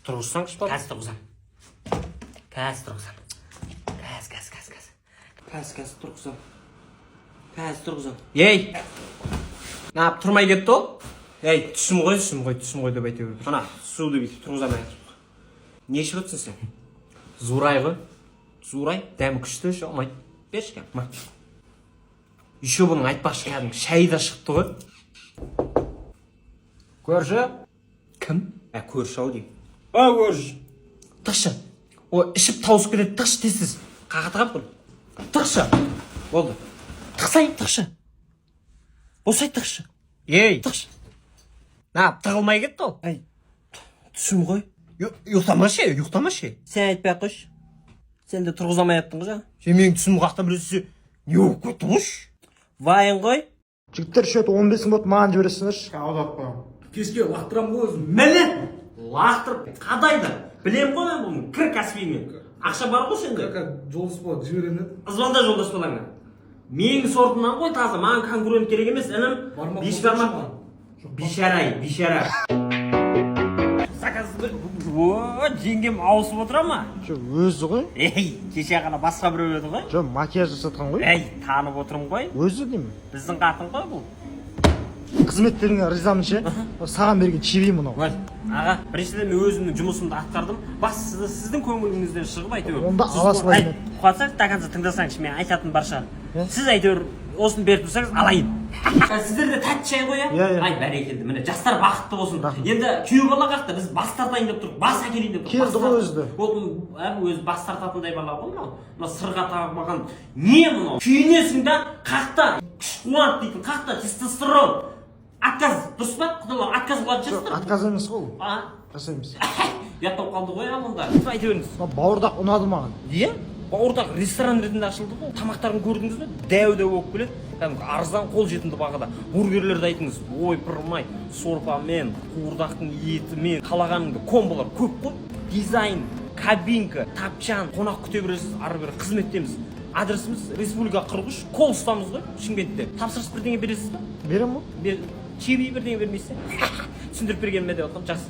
Тұрғызсаңшы бар. Қазір тұрғызам. Қазір тұрғызам. Қазір тұрғызам. Қазір тұрғызам. Ей! Нап, тұрмай кетті ол? Ей, түсім ғой деп айта беріп. Ана, суды бүйтіп тұрғызам айтып. Не ішіп отырсың сен? Зурай ғой. Зурай, дәмі күшті, шамайды. Берші кәм, ма. Еще бұның айтпақшы кәдім шәй да шықты ғой. Көрші? Кім? Көрші ау деймін. Көрші. Тықшы. О, ішіп тауысып кетеді, тықшы тесіз. Қағатығап бұл. Тықшы. Болды. Тықсай, тықшы. Босай, тықшы. Ей, тықшы. Нап, тығылмай кетті ол. Ай, түсім ғой. Ұйықтамашы. Сен айтпай қойшы. Сен де тұрғызамай аттың ғой жаңа. Сен менің түсім қақта біресе не болып кетті қойш? Вайын ғой. Жігіттер шөт 15 болды маған жібересіңдерші. Аудатпа. Кеске лақтырам ғой өзім. Міне, лақтырып қадайды. Білем ғой мен бұның кір кәсібіңмен. Ақша бар ғой сенде? Жолдас болады жіберен еді. Звонда жолдас болаңа. Менің сортымнан ғой таза, маған конкурент керек емес, інім. Бишара. О, жеңгем ауысып отыра ма? Өзі ғой? Ей, кеше ғана басқа біреу еді ғой? Макияж жасатқан ғой? Ей, танып отырмын ғой? Өзі деймін. Біздің қатын ғой бұл. Қызметтеріңе ризамын ше. Саған берген чиби мынау. Аға, біріншіден мен өзімнің жұмысымды атқардым. Бастысы сіздің көңіліңізден шығып әйтеуір. Онда аласылайын. Қуатсақ, до конца тыңдасаңшы, мен айтатын бар шығар. Сіз әйтеуір осыны беріп тұрсаңыз алайын. Сіздерде тәтті шай ғой, иә? Ай, бәрекелді. Міне жастар бақытты болсын. Енді күйеу бала қақты, біз бас тартайын деп тұрып, бас әкелейін деп тұрып. Келді ғой өзді. Өзі бас тартатындай бала ғой мынау. Мына сырға тағылмаған не мынау? Күйінесің да қақта күш қуат дейтін, қақта тестостерон. Отказ, дұрыс па? Құдалар, отказ болады жастар. Отказ емес қой. Жасаймыз. Ұяттау қалды ғой мұнда. Айта беріңіз. Бауырдақ ұнады маған. Иә? Бауырдақ ресторан ретінде ашылды ғой. Тамақтарын көрдіңіз бе? Дәу болып келеді. Кәдімгі арзан қол жетімді бағада. Бургерлерді айтыңыз. Ой, пырмай, сорпамен, қуырдақтың етімен, қалағаныңды комболар көп қой. Дизайн, кабинка, тапчан, қонақ күте бересіз, ары бері қызметтеміз. Адресіміз Республика 43, қол ұстамыз ғой, Шымкентте. Тапсырыс бірдеңе бересіз бе? Берем ғой. Чиби бірдеңе бермейсіз? Түсіндіріп бергеніме деп отқам, жақсы.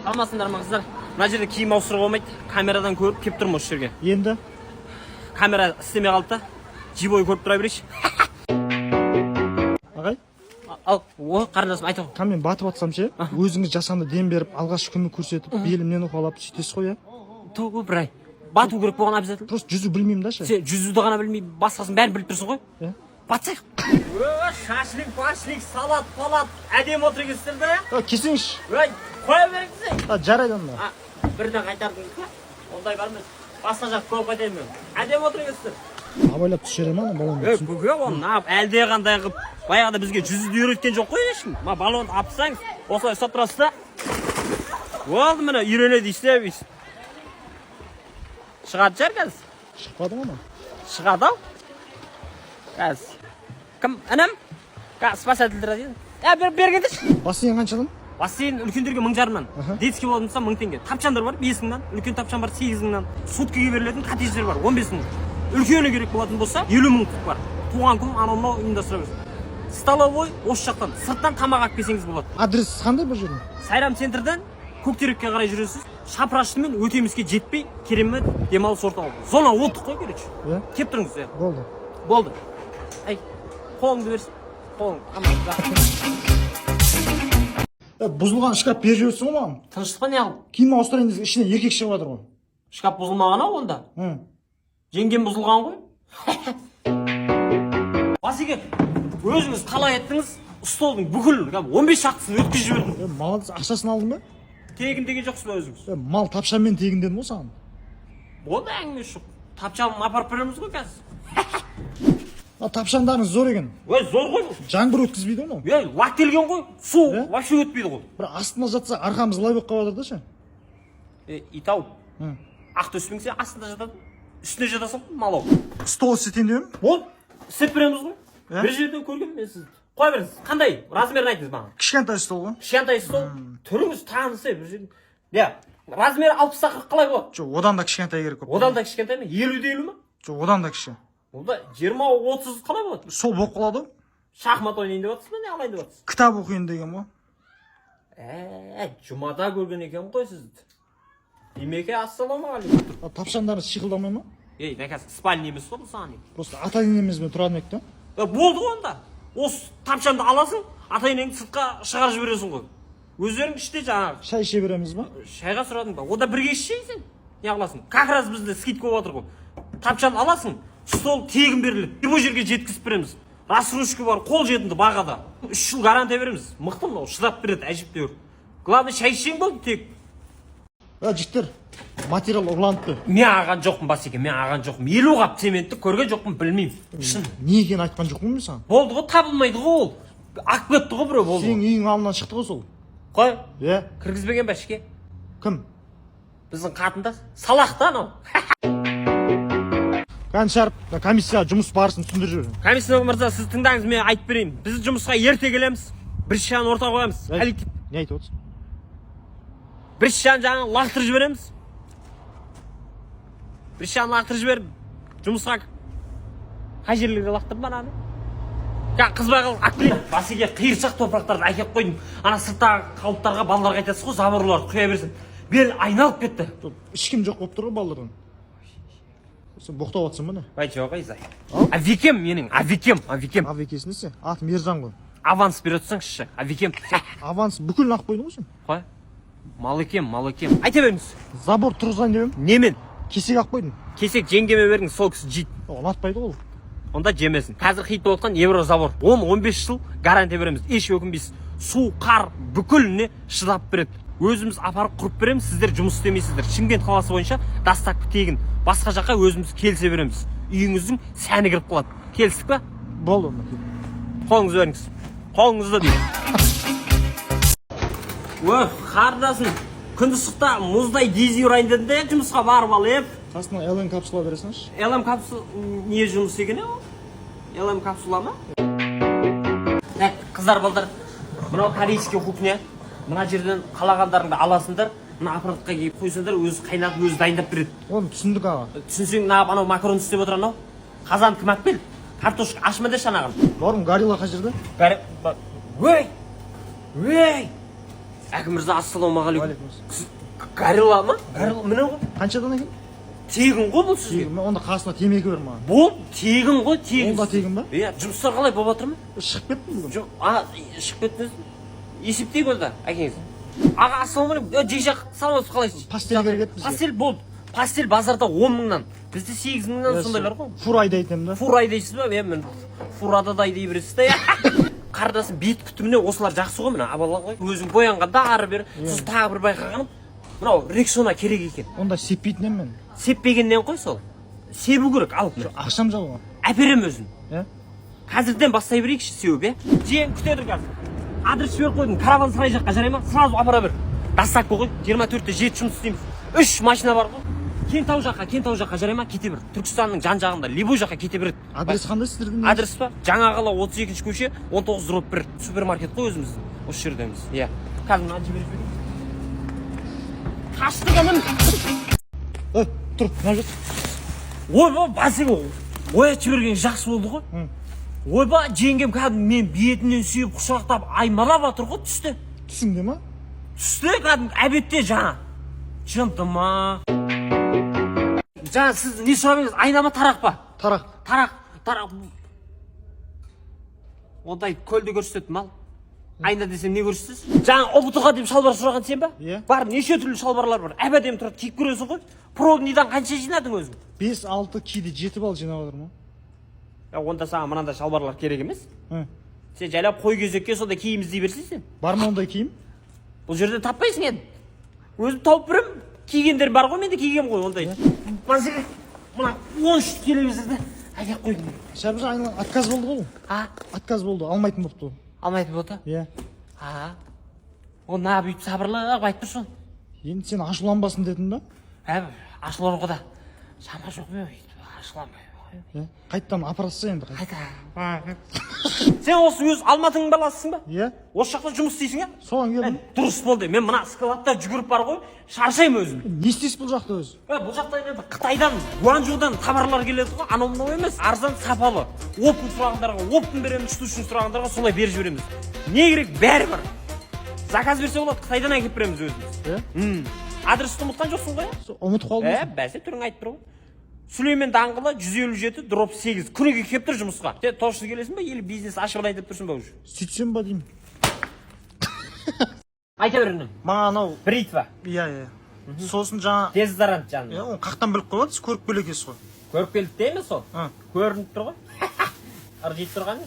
Қалмасындар ма қыздар? Мына жерде киім ауыстыруға болмайды. Камерадан көріп кеп тұрмын осы жерге. Енді? Камера істемей қалды да. Жибой көріп тұра берейші. Ағай? Ал, қарындасым айта ғой. Мен батып атсам ше, өзіңіз жасанды дем беріп, алғашқы көмек көрсетіп, белімнен уқалап сөйтесіз ғой, Тоғы бір ай. Бату керек болған обязательно. Просто жүзу білмеймін да ше. Сен жүзуді ғана білмей, басқасын бәрін біліп тұрсың ғой? Батсайық. Шашлик, башлик, салат, палат. Әдем отыр кестір бе? Кесеңші. Қоя беріңізі. Жарайды онда. Бірден қайтардыңыз ба? Ондай бармыз. Басқа жақ көп қайтайын мен. Әдем отыр кестір. Абайлап түсіре ма балонды? Бүге оны әлде қандай қып. Баяғыда бізге жүзуді үйреткен жоқ қой ешкім. Балонды апсаңыз, осылай ұстап тұрасыз да. Болды міне үйренеді істеп. Шығады жар қазір. Шықпады ма? Шығады ау. Қазір. Кім? Інім? Спасательдер дейді. Бергендерші. Бассейн қаншадан? Бассейн үлкендерге 1000-жарымнан. Детский болатын болса 1000 теңге. Тапчандар бар 5000-нан, үлкен тапчан бар 8000-нан. Суткаға берілетін коттедждер бар 15000. Үлкені керек болатын болса 50000 бар. Туған күн анау ұйымдастыра берсін. Столовой осы жақтан, сырттан тамақ алып келсеңіз болады. Адрес қандай бұл жердің? Сайрам центрдан Көктерекке қарай жүресіз. Шапраштымен өтеміске жетпей, керемет демалыс орталығы. Зона отдых қой короче. Кеп тұрыңыз. Болды. Ай, қолыңды берсін. Бұзылған шкаф беріп жіберсің ғой маған. Тыныштық па не алып? Киім ауыстырайын десең ішінен еркек шығып жатыр ғой. Шкаф бұзылмаған ау онда? Жеңгем бұзылған ғой? Басеке, өзіңіз қалай еттіңіз? Столдың бүкіл 15 шақтысын өткізіп жібердім. Молодец, ақшасын алдың ба? Тегін деген жоқсыз ба өзіңіз? Мал тапшанмен тегін дедім ғой саған. Болды әңгіме жоқ. Тапшанын апарып береміз ғой қазір. Тапшандарыңыз зор екен. Зор ғой. Жаңбыр өткізбейді ғой. Лак келген ғой. Су вообще өтпейді ғой. Бір астына жатса арқамыз лай болып қалып жатыр да ше. Итау. Ақ төсмеңсе астында жатады. Үстіне жатасың мал ау. Стол істетейін деймін. Болды. Істеп береміз ғой. Бір жерден көргенмін мен сізді. Қоя беріңіз. Қандай? Размерін айтыңыз маған. Кішкентай стол ғой. Кішкентай стол. Түріңіз танысы бір жерден. Размері 60-та 40 қалай болады? Жоқ, одан да кішкентай керек. Одан да кішкентай ма? 50-де 50 ма? Жоқ, одан да кіші. Онда 20-30 қалай болады? Сол болып қалады ғой. Шахмат ойнайын деп жатсыз ба, не алайын деп жатсыз? Кітап оқиын деген ғой. Жұмада көрген екен ғой сізді. Демеке, ассалаумағалейкум. Тапшаңдарыңыз шиқылдамай ма? Ей, наказ, спальня емес қой бұл саған. Просто ата-енемізбен тұратын ек та. Болды ғой онда. Осы тапшанды аласың, ата-енеңді сыртқа шығарып жібересің ғой. Өздерің іште жаңағы. Шай іше береміз ба? Шайға сұрадың ба? Ода бірге ішесің. Не қыласың? Как раз бізде скидка болып отыр ғой. Тапшаны аласың, стол тегін беріледі. Бұл жерге жеткізіп береміз. Рассрочка бар, қол жетімді бағада. 3 жыл гарантия береміз. Мықты мынау, шыдап береді әжептәуір. Главное, шай ішсең болды тек. Жігіттер, материал ұрланыпты. Мен аған жоқпын Басеке, мен аған жоқпын. 50 қап цементті көрген жоқпын, білмеймін. Шын. Не екенін айтқан жоқпын мен саған? Болды ғой, табылмайды ғой ол. Ақ кетті ғой біреу болды. Сенің үйің алдынан шықты ғой сол. Қой, Иә. кіргізбеген ба ішке? Кім? Біздің қатында салақта анау. Шарп, комиссия жұмыс барысын түсіндіріп жіберем. Комиссия мырза, сіз тыңдаңыз, мен айтып берейін. Біз жұмысқа ерте келеміз. Бір шаны орта қоямыз. Не айтып отырсың? Бір шаны жаңағы лақтырып жібереміз. Бір шаны лақтырып жіберіп, жұмысқа қай жерлерге лақтырдым ананы? Қызбай қал, әкелейін. Басеке қиыршақ топырақтарды әкеп қойдым. Ана сырттағы қалыптарға балаларға айтасыз ғой, заборларды құя берсін. Бел айналып кетті. Ешкім жоқ болып тұр ғой балалардан. Сен боқтап отырсың ба не? Жоқ, Айзай. Авикем менің, авикем. Авикесін несі? Атым Ержан ғой. Аванс бере тұрсаңызшы, авикем. Аванс бүкілін ақ қойдың ғой сен? Қой? Малыкем. Айта беріңіз. Забор тұрғызайын деп едім. Немен? Кесек ақ қойдың. Кесек жеңгеме беріңіз, сол кісі жейді. Ұнатпайды ғой ол. Онда жемесін. Қазір хит болып отқан евро забор. 10-15 жыл гарантия береміз. Еш өкінбейсіз. Су, қар бүкіліне шыдап береді. Өзіміз апарып құрып береміз, сіздер жұмыс істемейсіздер. Шымкент қаласы бойынша доставка тегін. Басқа жаққа өзіміз келсе береміз. Үйіңіздің сәні кіріп қалады. Келістік па? Болды. Қолыңызды беріңіз. Қолыңызды дейін. Қардасын. Күнді шықта мұздай дези ұрайын деді де жұмысқа барып алып. Қасына LM капсула бересіңізші? LM капсула не жұмыс екен ол? LM капсула ма? Қыздар балдар, мынау корейский кухня. Мына жерден қалағандарыңды аласыңдар, мына аппаратқа келіп қойсаңдар, өзі қайнатып, өзі дайындап береді. Оны түсіндік аға. Түсінсең, анау макарон істеп отыр анау. Қазан кім әкпел? Картошка ашма деші анағын. Барым, горилла қай жерде? Өй! Әкім мырза, ассалаумағалейкум. Горилла ма? Горилла міне ғой. Қаншадан екен? Тегін ғой бұл сізге. Онда қасына темекі бер маған. Бұл тегін ғой, тегін. Ол да тегін ба? Иә, жұмыстар қалай болып отыр ма? Шығып кеттің бүгін? Жоқ, шығып кеттіңіз. Есептейік онда, әкеңіз. Аға, ассалаумағалейкум. Жекжақ саламатсыз қалайсыз? Пастель керек бізге. Пастель болды. Пастель базарда 10 мыңнан. Бізде 8 мыңнан сондайлар ғой. Фур айдайтын да. Фур айдайсыз ба? Мен фурада да айдай бересіз да. Қардасын бет күтіміне осылар жақсы ғой мына абалар ғой. Өзің боянғанда ары бер. Сосын тағы бір байқағаным. Мынау Рексона керек екен. Онда сеппейтін ем мен. Сеппегеннен қой сол. Себу керек алып. Ақшам жабылған. Әперем өзін. Иә? Қазірден бастай берейікші сеуіп, е? Жең күтеді қазір. Адрес беріп қойдым, караван сарай жаққа жарай ма? Сразу апара бер. Доставка ғой, 24-те 7 жұмыс істейміз. 3 машина бар ғой. Кентау жаққа жарай ма? Кете бер. Түркістанның жан жағында, Либой жаққа кете береді. Адрес қандай сіздердің? Адрес па? Жаңа қала 32-ші көше, 19-1 супермаркет қой өзіміздің. Осы жердеміз. Иә. Қазір мына жіберіп берейін. Қашты қаным. Тұр, мына жет. Ойба, Басеке, оят жіберген жақсы болды ғой. Ойба, жеңгем кәдім мен бетінен сүйіп құшақтап аймалап атыр ғой түсті. Түсіңде ма? Түсті кәдім әбетте жаңа. Жынды ма? Жаңа сіз не сұрап едіңіз? Айна ма тарақ па? Тарақ. Тарақ. Ондай көлді көрсетеді мал. Айна десем не көрсетесіз? Жаңа ұбытыға деп шалбар сұраған сен ба? Иә. Бар, неше түрлі шалбарлар бар. Әбәдем тұрады, киіп көресің ғой. Проводнидан қанша жинадың өзің? 5-6 кейде 7 бал жинап отыр ма? Онда саған мынандай шалбарлар керек емес. Сен жайлап қой кезекке сонда киім іздей берсің сен. Бар ма ондай киім? Бұл жерде таппайсың енді. Өзім тауып берем. Кигендер бар ғой, мен де кигем ғой ондай. Басеке, мына 13 телевизорды әкеп қойдым. Шәрбіз айналан отказ болды ғой. Отказ болды, алмайтын болыпты. Алмайтын болды? Иә. Ол на бүйтіп сабырлап айтып тұрсың. Енді сен ашуланбасын дедің ба? Ашулануға да шама жоқ мен ашуланбай. Қайттан апарасы енді. Сен осы өз Алматының баласысың ба? Иә. Осы жақта жұмыс істейсің, ә? Соған келдім. Дұрыс болды. Мен мына складта жүгіріп бар ғой, шаршаймын өзім. Не істейсіз бұл жақта өзі? Бұл жақта енді Қытайдан, Гуанчжоудан хабарлар келеді ғой, анау мынау емес, арзан сапалы. Оптын сұрағандарға оптын береміз, штучный сұрағандарға солай беріп жібереміз. Не керек? Бәрі бар. заказ берсе болады, Қытайдан әкеліп береміз өзіміз. Адресті ұмытқан жоқсың ғой? Ұмытып қалдым. Бәсе түрің айтып тұр ғой. Сүлеймен даңғылы 157 дроп 8. Күніге келіп тұр жұмысқа. Сен тосыз келесің ба, или бизнес ашып алайын деп тұрсың ба уже? Сөйтсем ба деймін. Айта беріңдім. Маған анау Бритва. иә. Сосын жаңа Дезодорант жаным. оны қақтан біліп қойғансыз, көріп келе екенсіз ғой. Көріп келді дейміз сол? Көрініп тұр ғой. Ыржиып тұрған.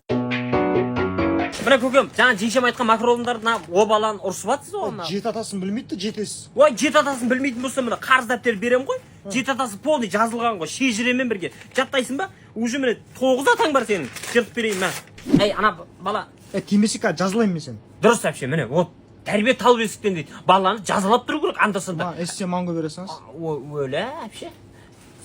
Мына көкем, жаңа жеңшем айтқан макарондарды обалан ұрысып жатсыз ғой. Жеті атасын білмейді, жетесіз. Ой, жеті атасын білмейтін болса, мына қарыз дәптер берем ғой. Жеті атасы полный жазылған ғой, шежіремен бірге. Жаттайсың ба? Уже міне 9 атаң бар сенің. Жыртып берейін мен. Ей, ана бала. Тимесек жазылайын мен сені. Дұрыс әпше, міне, вот. Тәрбие тал бесіктен дейді. Баланы жазалап тұру керек анда-санда. Эссе манго бересіңіз. Өлі әпше.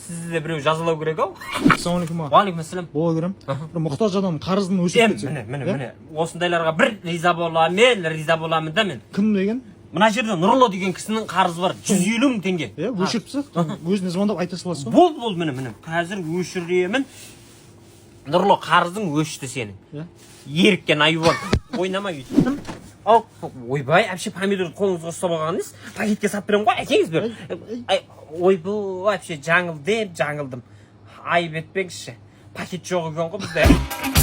Сізді де біреу жазалау керек ау. Ассалаумағалейкум. Уағалейкум ассалам. Бола керем. Бір мұқтаж адам қарызын өсіп кетсе. Міне. Осындайларға бір риза боламын да мен. Кім деген? Мына жерде Нұрлы деген кісінің қарызы бар. 150 мың теңге. Өшіріпсі? Өзіне звондап айта саласыз ба? Бол, міне. Қазір өшіремін. Нұрлы қарызың өшті сенің. Еріккен айуан. Ойнама үйттім. Ойбай, әпше помидорды қолыңызға ұстап алған емес. Пакетке сап берем ғой, әкеңіз бер. Ойбай, әпше жаңылдым. Айып етпеңізші. Пакет жоқ екен ғой бізде.